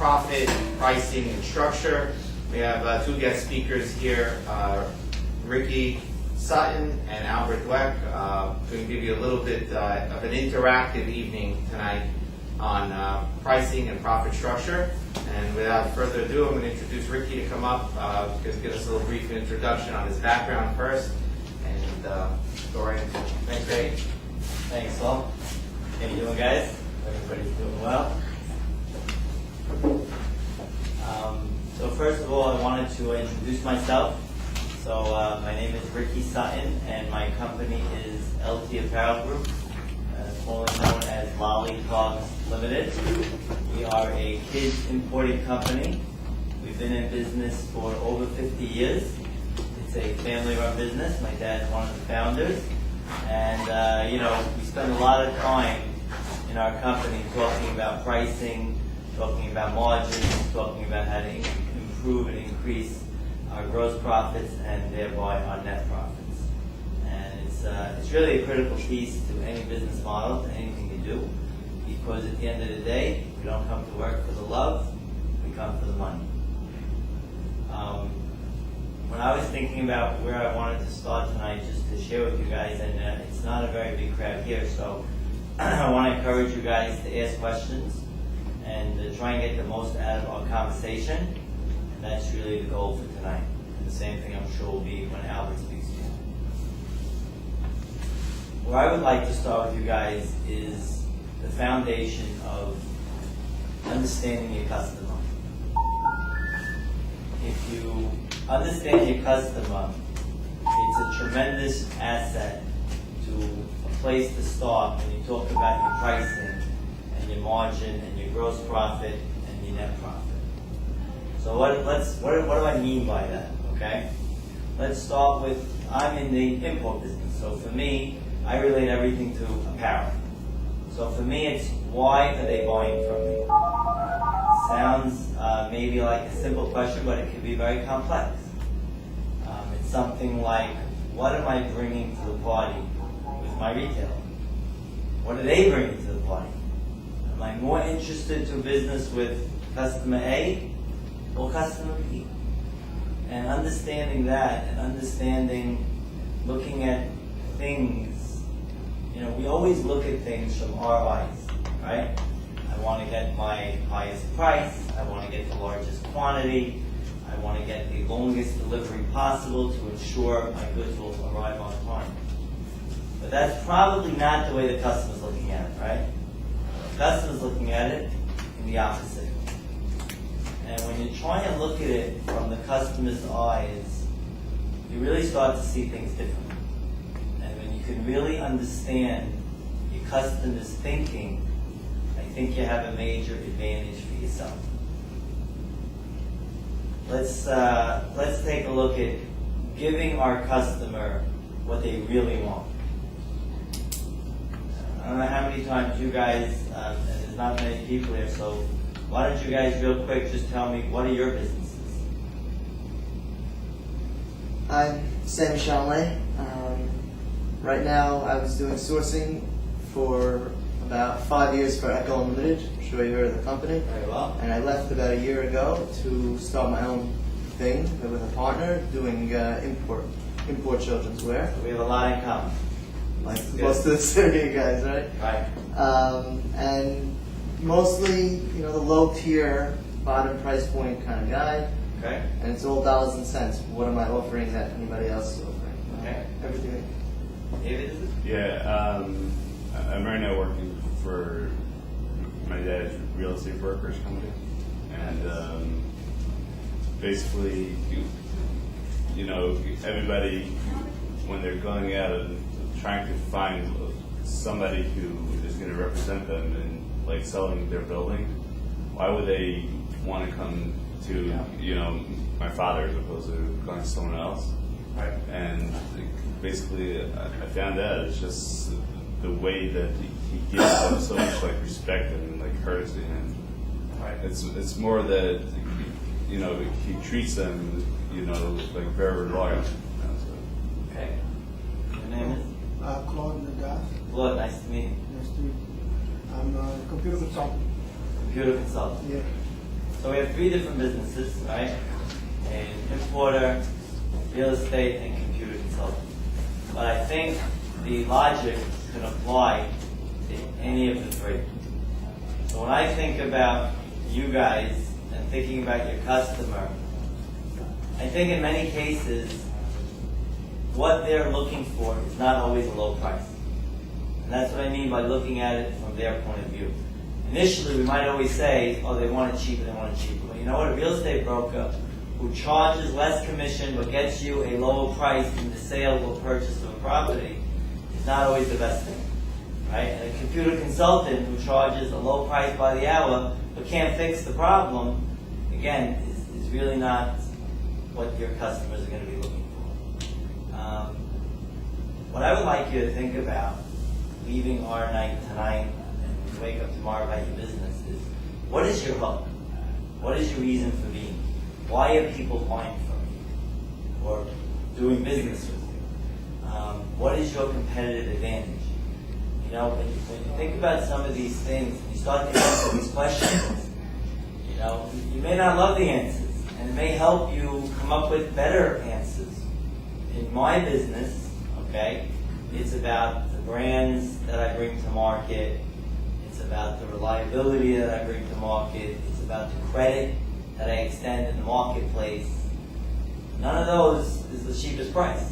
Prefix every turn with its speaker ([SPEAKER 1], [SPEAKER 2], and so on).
[SPEAKER 1] profit, pricing, and structure. We have two guest speakers here, Ricky Sutton and Albert Dweck, going to give you a little bit of an interactive evening tonight on pricing and profit structure. And without further ado, I'm going to introduce Ricky to come up, just give us a little brief introduction on his background first, and go right into it. Thanks, Ricky.
[SPEAKER 2] Thanks, Saul. How you doing, guys? Everybody's doing well. So first of all, I wanted to introduce myself. So my name is Ricky Sutton, and my company is LT Apparel Group, formerly known as Lollipops Limited. We are a kids importing company. We've been in business for over 50 years. It's a family-run business. My dad's one of the founders. And, we spend a lot of time in our company talking about pricing, talking about margins, talking about how to improve and increase our gross profits and thereby our net profits. And it's really a critical piece to any business model, to anything you do, because at the end of the day, we don't come to work for the love, we come for the money. When I was thinking about where I wanted to start tonight, just to share with you guys, and it's not a very big crowd here, so I want to encourage you guys to ask questions and to try and get the most out of our conversation, and that's really the goal for tonight. And the same thing I'm sure will be when Albert speaks to you. Where I would like to start with you guys is the foundation of understanding your customer. If you understand your customer, it's a tremendous asset to a place to start when you talk about your pricing and your margin and your gross profit and your net profit. So what do I mean by that, okay? Let's start with, I'm in the import business, so for me, I relate everything to apparel. So for me, it's why are they buying from me? Sounds maybe like a simple question, but it can be very complex. It's something like, what am I bringing to the party with my retailer? What are they bringing to the party? Am I more interested to business with customer A or customer B? And understanding that, and understanding, looking at things, we always look at things from our eyes, right? I want to get my highest price, I want to get the largest quantity, I want to get the longest delivery possible to ensure my goods will arrive on time. But that's probably not the way the customer's looking at it, right? The customer's looking at it in the opposite. And when you try and look at it from the customer's eyes, you really start to see things differently. And when you can really understand your customer's thinking, I think you have a major advantage for yourself. Let's take a look at giving our customer what they really want. I don't know how many times you guys, and there's not many people here, so why don't you guys real quick just tell me, what are your businesses?
[SPEAKER 3] I'm Sammy Shanley. Right now I was doing sourcing for about 5 years for Echo Unlimited. I'm sure you heard of the company.
[SPEAKER 2] Very well.
[SPEAKER 3] And I left about a year ago to start my own thing with a partner doing import children's wear.
[SPEAKER 2] So we have a lot in common.
[SPEAKER 3] Like most of the Syria guys, right?
[SPEAKER 2] Right.
[SPEAKER 3] And mostly, the low tier, bottom price point kind of guy.
[SPEAKER 2] Okay.
[SPEAKER 3] And it's all dollars and cents. What am I offering that anybody else is offering?
[SPEAKER 2] Okay.
[SPEAKER 3] Everything.
[SPEAKER 2] David, is it?
[SPEAKER 4] Yeah, I'm right now working for my dad's real estate brokerage company, and basically, everybody, when they're going out and trying to find somebody who is going to represent them and like selling their building, why would they want to come to my father as opposed to going to someone else?
[SPEAKER 2] Right.
[SPEAKER 4] And basically, I found out it's just the way that he gives them so much like respect and like courtesy, and
[SPEAKER 2] Right.
[SPEAKER 4] it's more that he treats them like very loyal.
[SPEAKER 2] Okay. Your name is?
[SPEAKER 5] Claude Nagas.
[SPEAKER 2] Claude, nice to meet you.
[SPEAKER 5] Nice to meet you. I'm a computer consultant.
[SPEAKER 2] Computer consultant.
[SPEAKER 5] Yeah.
[SPEAKER 2] So we have three different businesses, right? An importer, real estate, and computer consulting. But I think the logic can apply to any of the three. So when I think about you guys and thinking about your customer, I think in many cases, what they're looking for is not always a low price. And that's what I mean by looking at it from their point of view. Initially, we might always say, oh, they want it cheaper, they want it cheaper. But you know what? A real estate broker who charges less commission but gets you a lower price in the sale or purchase of a property is not always the best thing, right? And a computer consultant who charges a low price by the hour but can't fix the problem, again, is really not what your customers are going to be looking for. What I would like you to think about leaving our night tonight and wake up tomorrow about your business is, what is your hook? What is your reason for being? Why are people buying from you or doing business with you? What is your competitive advantage? You know, when you think about some of these things, and you start to answer these questions, you know, you may not love the answers, and it may help you come up with better answers. In my business, okay, it's about the brands that I bring to market. It's about the reliability that I bring to market. It's about the credit that I extend in the marketplace. None of those is the cheapest price.